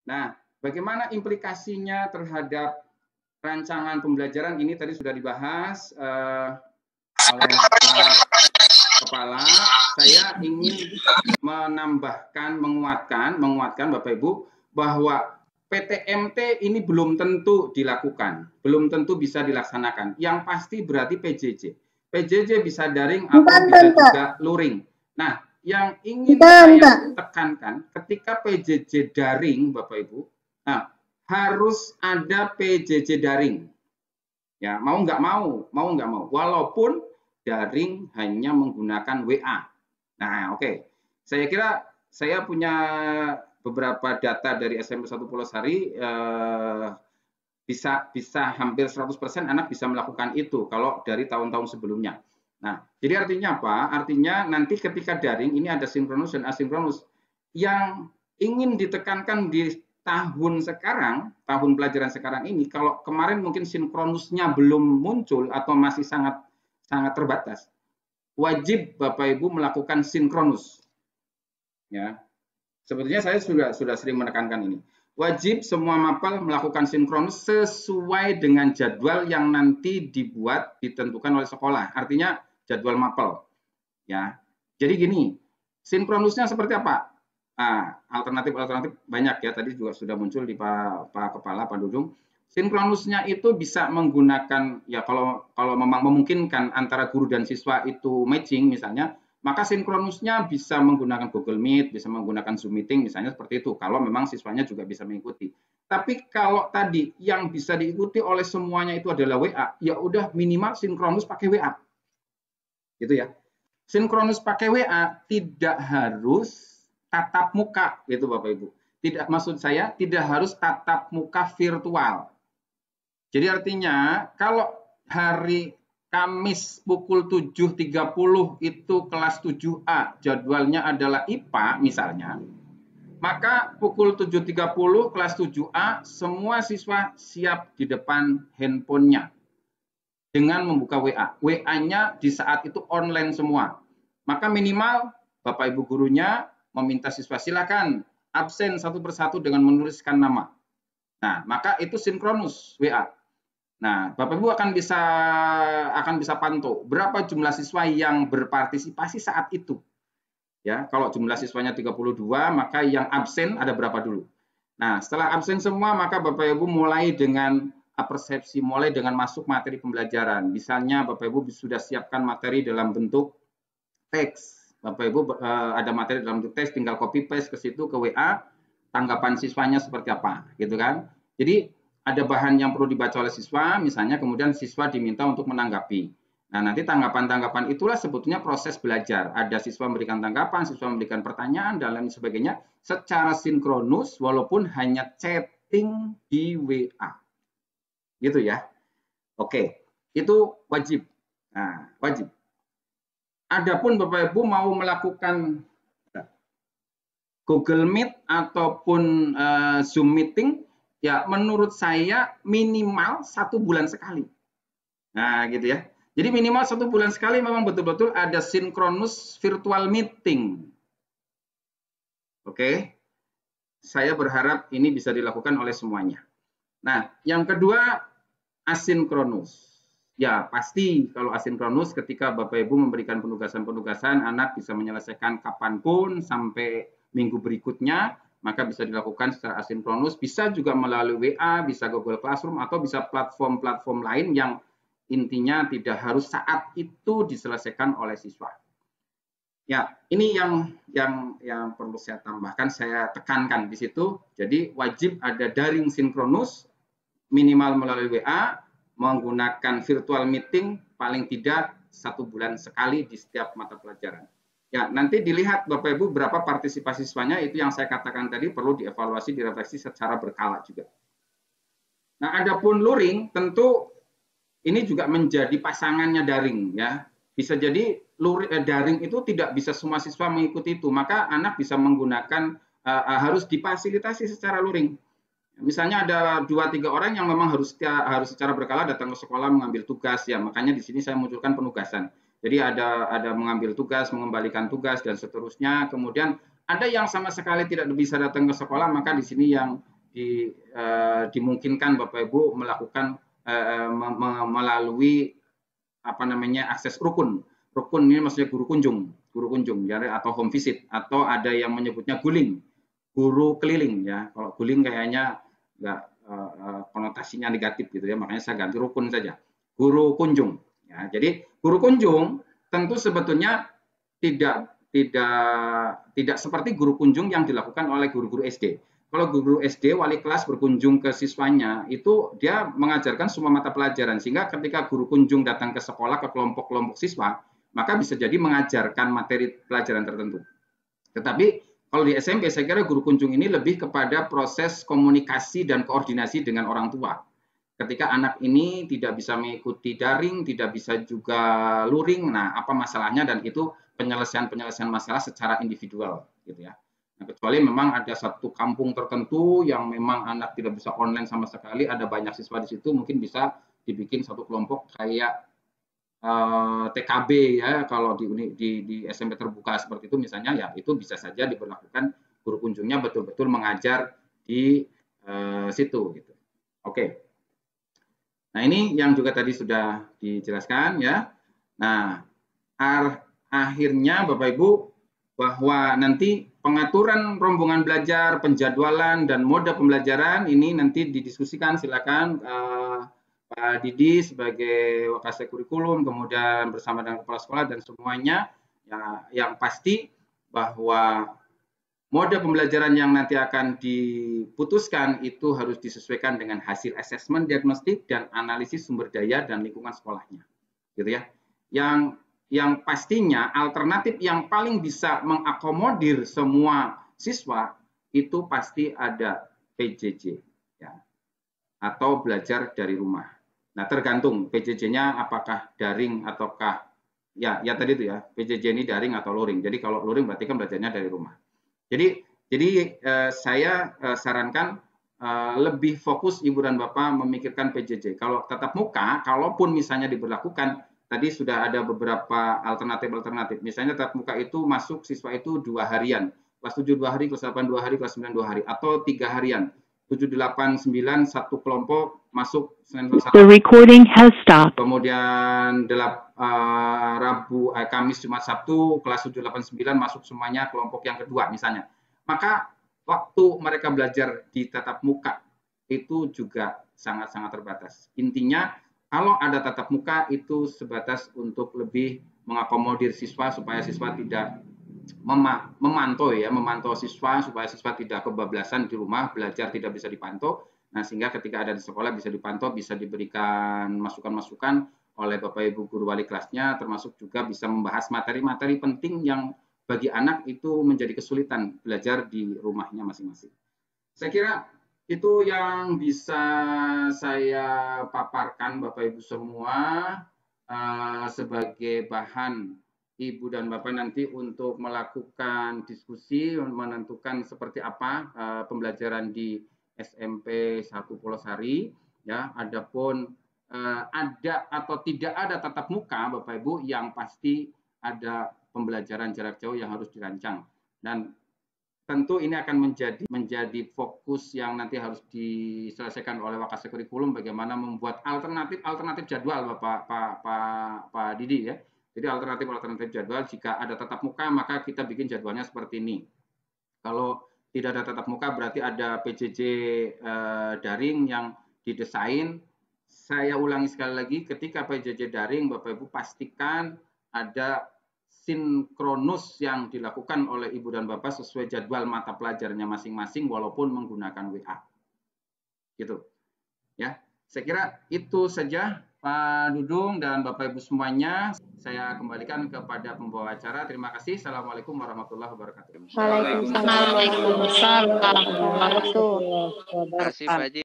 Nah, bagaimana implikasinya terhadap rancangan pembelajaran ini tadi sudah dibahas oleh Pak Kepala. Saya ingin menambahkan, menguatkan Bapak Ibu bahwa PTMT ini belum tentu dilakukan, belum tentu bisa dilaksanakan. Yang pasti berarti PJJ. PJJ bisa daring atau bisa juga luring. Nah, yang ingin saya tekankan ketika PJJ daring, Bapak Ibu, nah, harus ada PJJ daring. Ya, mau nggak mau, walaupun daring hanya menggunakan WA. Nah, oke. Saya kira saya punya beberapa data dari SMP 1 Pulosari, bisa hampir 100% anak bisa melakukan itu kalau dari tahun-tahun sebelumnya. Nah, jadi artinya apa? Artinya nanti ketika daring ini ada sinkronus dan asinkronus. Yang ingin ditekankan di tahun sekarang, tahun pelajaran sekarang ini, kalau kemarin mungkin sinkronusnya belum muncul atau masih sangat terbatas, wajib Bapak Ibu melakukan sinkronus. Ya, sebetulnya saya sudah sering menekankan ini. Wajib semua mapel melakukan sinkronus sesuai dengan jadwal yang nanti ditentukan oleh sekolah. Artinya jadwal mapel. Ya, jadi gini, sinkronusnya seperti apa? Alternatif banyak ya. Tadi juga sudah muncul di Pak Kepala, Pak Dudung. Sinkronusnya itu bisa menggunakan ya kalau memang memungkinkan antara guru dan siswa itu matching misalnya, maka sinkronusnya bisa menggunakan Google Meet, bisa menggunakan Zoom Meeting misalnya seperti itu, kalau memang siswanya juga bisa mengikuti. Tapi kalau tadi yang bisa diikuti oleh semuanya itu adalah WA, ya udah minimal sinkronus pakai WA. Gitu ya. Sinkronus pakai WA tidak harus tatap muka, gitu Bapak Ibu. Tidak, maksud saya tidak harus tatap muka virtual. Jadi artinya kalau hari Kamis pukul 7.30 itu kelas 7A, jadwalnya adalah IPA misalnya, maka pukul 7.30 kelas 7A semua siswa siap di depan handphonenya dengan membuka WA. WA-nya di saat itu online semua. Maka minimal Bapak Ibu gurunya meminta siswa silakan absen satu persatu dengan menuliskan nama. Nah, maka itu sinkronus WA. Nah, Bapak Ibu akan bisa pantau berapa jumlah siswa yang berpartisipasi saat itu. Ya, kalau jumlah siswanya 32, maka yang absen ada berapa dulu. Nah, setelah absen semua, maka Bapak Ibu mulai dengan persepsi, mulai dengan masuk materi pembelajaran. Misalnya Bapak Ibu sudah siapkan materi dalam bentuk teks. Bapak Ibu ada materi dalam bentuk teks, tinggal copy paste ke situ ke WA, tanggapan siswanya seperti apa, gitu kan. Jadi ada bahan yang perlu dibaca oleh siswa, misalnya kemudian siswa diminta untuk menanggapi. Nah, nanti tanggapan-tanggapan itulah sebetulnya proses belajar. Ada siswa memberikan tanggapan, siswa memberikan pertanyaan, dan lain sebagainya secara sinkronus walaupun hanya chatting di WA. Gitu ya. Oke, itu wajib. Nah, wajib. Adapun Bapak Ibu mau melakukan Google Meet ataupun Zoom Meeting, ya menurut saya minimal 1 bulan sekali. Nah, gitu ya. Jadi minimal 1 bulan sekali memang betul-betul ada sinkronus virtual meeting. Oke. Saya berharap ini bisa dilakukan oleh semuanya. Nah, yang kedua asinkronus. Ya, pasti kalau asinkronus ketika Bapak Ibu memberikan penugasan-penugasan, anak bisa menyelesaikan kapanpun sampai minggu berikutnya, maka bisa dilakukan secara asinkronus, bisa juga melalui WA, bisa Google Classroom, atau bisa platform-platform lain yang intinya tidak harus saat itu diselesaikan oleh siswa. Ya, ini yang perlu saya tambahkan, saya tekankan di situ. Jadi wajib ada daring sinkronus, minimal melalui WA, menggunakan virtual meeting paling tidak 1 bulan sekali di setiap mata pelajaran. Ya, nanti dilihat Bapak Ibu berapa partisipasi siswanya, itu yang saya katakan tadi perlu dievaluasi, direfleksi secara berkala juga. Nah, adapun luring tentu ini juga menjadi pasangannya daring ya. Bisa jadi daring itu tidak bisa semua siswa mengikuti itu, maka anak bisa menggunakan harus difasilitasi secara luring. Misalnya ada 2-3 orang yang memang harus secara berkala datang ke sekolah mengambil tugas ya, makanya di sini saya munculkan penugasan. Jadi ada mengambil tugas, mengembalikan tugas dan seterusnya. Kemudian ada yang sama sekali tidak bisa datang ke sekolah, maka di sini yang dimungkinkan Bapak Ibu melakukan melalui akses rukun. Rukun ini maksudnya guru kunjung ya, atau home visit, atau ada yang menyebutnya guling, guru keliling ya. Kalau guling kayaknya nggak konotasinya negatif gitu ya, makanya saya ganti rukun saja. Guru kunjung ya. Jadi guru kunjung tentu sebetulnya tidak seperti guru kunjung yang dilakukan oleh guru-guru SD. Kalau guru SD wali kelas berkunjung ke siswanya, itu dia mengajarkan semua mata pelajaran, sehingga ketika guru kunjung datang ke sekolah, ke kelompok-kelompok siswa, maka bisa jadi mengajarkan materi pelajaran tertentu. Tetapi kalau di SMP saya kira guru kunjung ini lebih kepada proses komunikasi dan koordinasi dengan orang tua. Ketika anak ini tidak bisa mengikuti daring, tidak bisa juga luring, nah apa masalahnya, dan itu penyelesaian masalah secara individual gitu ya. Nah, kecuali memang ada satu kampung tertentu yang memang anak tidak bisa online sama sekali, ada banyak siswa di situ, mungkin bisa dibikin satu kelompok kayak TKB ya, kalau di SMP terbuka seperti itu misalnya, ya itu bisa saja diberlakukan guru kunjungnya betul-betul mengajar di situ gitu. Oke. Nah, ini yang juga tadi sudah dijelaskan ya. Nah, akhirnya Bapak Ibu, bahwa nanti pengaturan rombongan belajar, penjadwalan, dan mode pembelajaran ini nanti didiskusikan, silakan Pak Didi sebagai Wakasek Kurikulum, kemudian bersama dengan kepala sekolah dan semuanya, ya, yang pasti bahwa mode pembelajaran yang nanti akan diputuskan itu harus disesuaikan dengan hasil asesmen diagnostik dan analisis sumber daya dan lingkungan sekolahnya, gitu ya. Yang pastinya alternatif yang paling bisa mengakomodir semua siswa itu pasti ada PJJ ya, atau belajar dari rumah. Nah, tergantung PJJ-nya apakah daring ataukah ya tadi itu ya, PJJ ini daring atau luring. Jadi kalau luring berarti kan belajarnya dari rumah. Jadi saya sarankan lebih fokus Ibu dan Bapak memikirkan PJJ. Kalau tatap muka, kalaupun misalnya diberlakukan, tadi sudah ada beberapa alternatif. Misalnya tatap muka itu masuk siswa itu 2 harian. Kelas 7 2 hari, kelas 8 2 hari, kelas 9 2 hari. Atau 3 harian. 7, 8, 9, satu kelompok masuk Senin Selasa. The recording has stopped. Kemudian Kamis, Jumat, Sabtu, kelas 7, 8, 9 masuk semuanya kelompok yang kedua misalnya. Maka waktu mereka belajar di tatap muka itu juga sangat-sangat terbatas. Intinya kalau ada tatap muka itu sebatas untuk lebih mengakomodir siswa supaya siswa tidak memantau siswa supaya siswa tidak kebablasan di rumah, belajar tidak bisa dipantau. Nah, sehingga ketika ada di sekolah bisa dipantau, bisa diberikan masukan-masukan oleh Bapak Ibu guru wali kelasnya, termasuk juga bisa membahas materi-materi penting yang bagi anak itu menjadi kesulitan belajar di rumahnya masing-masing. Saya kira itu yang bisa saya paparkan Bapak Ibu semua sebagai bahan Ibu dan Bapak nanti untuk melakukan diskusi, menentukan seperti apa pembelajaran di SMP 1 Pulosari. Ya, adapun ada atau tidak ada tatap muka, Bapak Ibu, yang pasti ada pembelajaran jarak jauh yang harus dirancang. Dan tentu ini akan menjadi fokus yang nanti harus diselesaikan oleh Wakasek Kurikulum, bagaimana membuat alternatif jadwal Pak Didi ya. Jadi alternatif jadwal, jika ada tatap muka maka kita bikin jadwalnya seperti ini. Kalau tidak ada tatap muka berarti ada PJJ daring yang didesain. Saya ulangi sekali lagi, ketika PJJ daring Bapak Ibu pastikan ada sinkronus yang dilakukan oleh Ibu dan Bapak sesuai jadwal mata pelajarannya masing-masing walaupun menggunakan WA. Gitu. Ya. Saya kira itu saja Pak Dudung dan Bapak Ibu semuanya. Saya kembalikan kepada pembawa acara. Terima kasih. Assalamualaikum warahmatullahi wabarakatuh. Waalaikumsalam warahmatullahi wabarakatuh. Terima kasih Pak Haji.